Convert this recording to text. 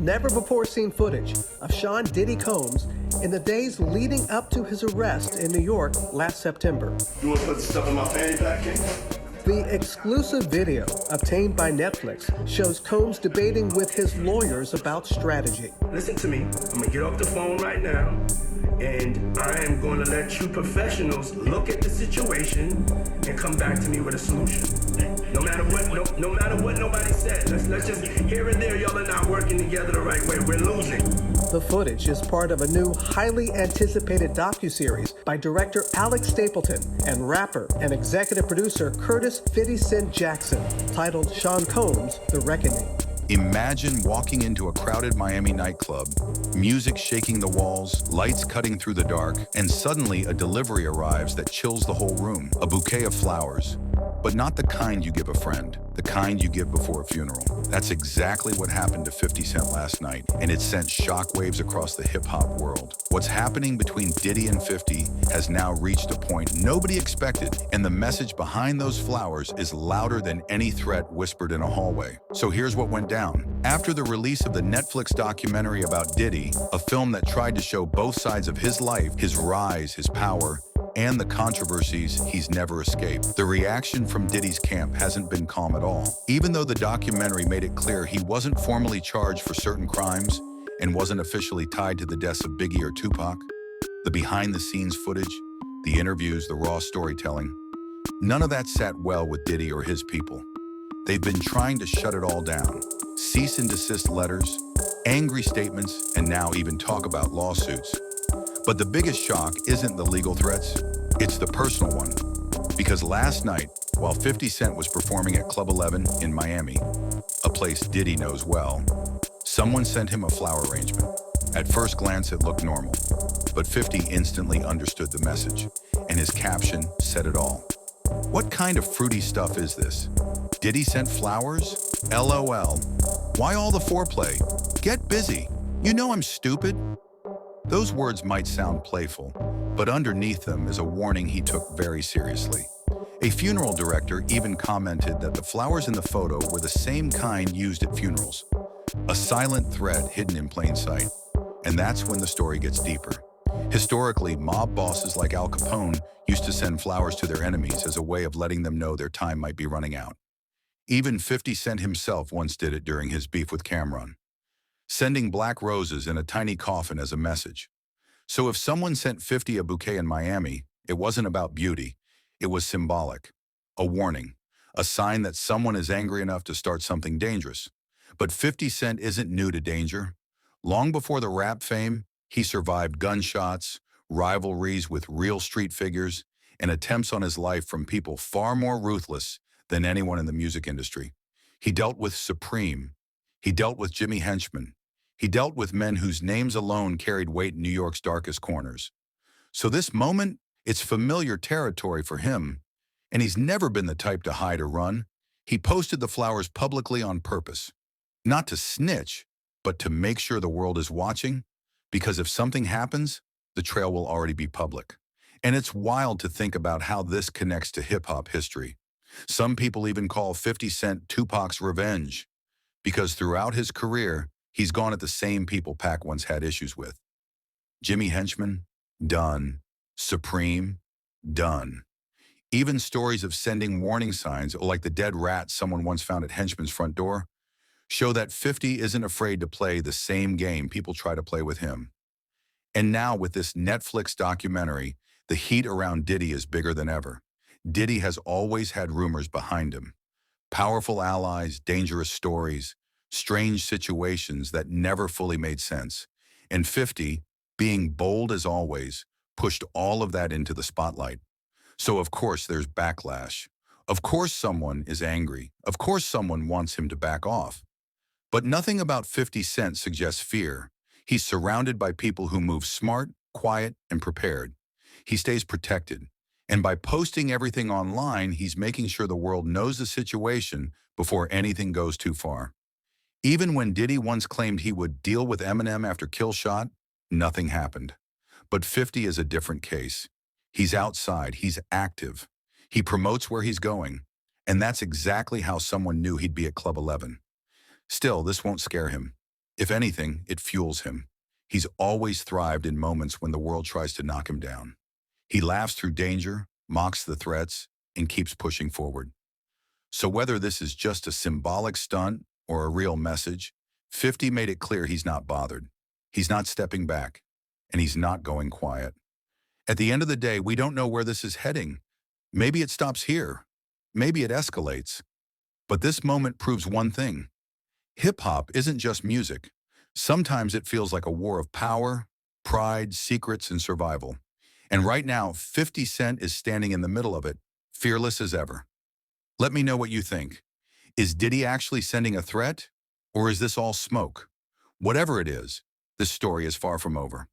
never-before-seen footage of Sean Diddy Combs in the days leading up to his arrest in New York last September. You want to put the stuff in my fanny pack, King? The exclusive video obtained by Netflix shows Combs debating with his lawyers about strategy. Listen to me. I'm going to get off the phone right now, and I am going to let you professionals look at the situation and come back to me with a solution. No matter what nobody said. Let's just, here and there, y'all are not working together the right way. We're losing. The footage is part of a new, highly anticipated docuseries by director Alex Stapleton and rapper and executive producer Curtis 50 Cent Jackson, titled Sean Combs: The Reckoning. Imagine walking into a crowded Miami nightclub, music shaking the walls, lights cutting through the dark, and suddenly a delivery arrives that chills the whole room. A bouquet of flowers. But not the kind you give a friend, the kind you give before a funeral. That's exactly what happened to 50 Cent last night, and it sent shockwaves across the hip-hop world. What's happening between Diddy and 50 has now reached a point nobody expected, and the message behind those flowers is louder than any threat whispered in a hallway. So here's what went down. After the release of the Netflix documentary about Diddy, a film that tried to show both sides of his life, his rise, his power, and the controversies he's never escaped, the reaction from Diddy's camp hasn't been calm at all. Even though the documentary made it clear he wasn't formally charged for certain crimes and wasn't officially tied to the deaths of Biggie or Tupac, the behind-the-scenes footage, the interviews, the raw storytelling, none of that sat well with Diddy or his people. They've been trying to shut it all down. Cease and desist letters, angry statements, and now even talk about lawsuits. But the biggest shock isn't the legal threats, it's the personal one. Because last night, while 50 Cent was performing at Club 11 in Miami, a place Diddy knows well, someone sent him a flower arrangement. At first glance, it looked normal, but 50 instantly understood the message, and his caption said it all. What kind of fruity stuff is this? Diddy sent flowers? LOL. Why all the foreplay? Get busy. You know I'm stupid. Those words might sound playful, but underneath them is a warning he took very seriously. A funeral director even commented that the flowers in the photo were the same kind used at funerals. A silent threat hidden in plain sight. And that's when the story gets deeper. Historically, mob bosses like Al Capone used to send flowers to their enemies as a way of letting them know their time might be running out. Even 50 Cent himself once did it during his beef with Cameron, sending black roses in a tiny coffin as a message. So if someone sent 50 a bouquet in Miami, it wasn't about beauty, it was symbolic. A warning, a sign that someone is angry enough to start something dangerous. But 50 Cent isn't new to danger. Long before the rap fame, he survived gunshots, rivalries with real street figures, and attempts on his life from people far more ruthless than anyone in the music industry. He dealt with Supreme. He dealt with Jimmy Henchman. He dealt with men whose names alone carried weight in New York's darkest corners. So this moment, it's familiar territory for him, and he's never been the type to hide or run. He posted the flowers publicly on purpose. Not to snitch, but to make sure the world is watching, because if something happens, the trail will already be public. And it's wild to think about how this connects to hip-hop history. Some people even call 50 Cent Tupac's revenge, because throughout his career, he's gone at the same people Pac once had issues with. Jimmy Henchman, done. Supreme, done. Even stories of sending warning signs, like the dead rat someone once found at Henchman's front door, show that 50 isn't afraid to play the same game people try to play with him. And now with this Netflix documentary, the heat around Diddy is bigger than ever. Diddy has always had rumors behind him. Powerful allies, dangerous stories, strange situations that never fully made sense. And 50, being bold as always, pushed all of that into the spotlight. So of course there's backlash. Of course someone is angry. Of course someone wants him to back off. But nothing about 50 Cent suggests fear. He's surrounded by people who move smart, quiet, and prepared. He stays protected. And by posting everything online, he's making sure the world knows the situation before anything goes too far. Even when Diddy once claimed he would deal with Eminem after Kill Shot, nothing happened. But 50 is a different case. He's outside, he's active. He promotes where he's going. And that's exactly how someone knew he'd be at Club 11. Still, this won't scare him. If anything, it fuels him. He's always thrived in moments when the world tries to knock him down. He laughs through danger, mocks the threats, and keeps pushing forward. So whether this is just a symbolic stunt or a real message, 50 made it clear he's not bothered. He's not stepping back, and he's not going quiet. At the end of the day, we don't know where this is heading. Maybe it stops here. Maybe it escalates. But this moment proves one thing. Hip-hop isn't just music. Sometimes it feels like a war of power, pride, secrets, and survival. And right now, 50 Cent is standing in the middle of it, fearless as ever. Let me know what you think. Is Diddy actually sending a threat? Or is this all smoke? Whatever it is, this story is far from over.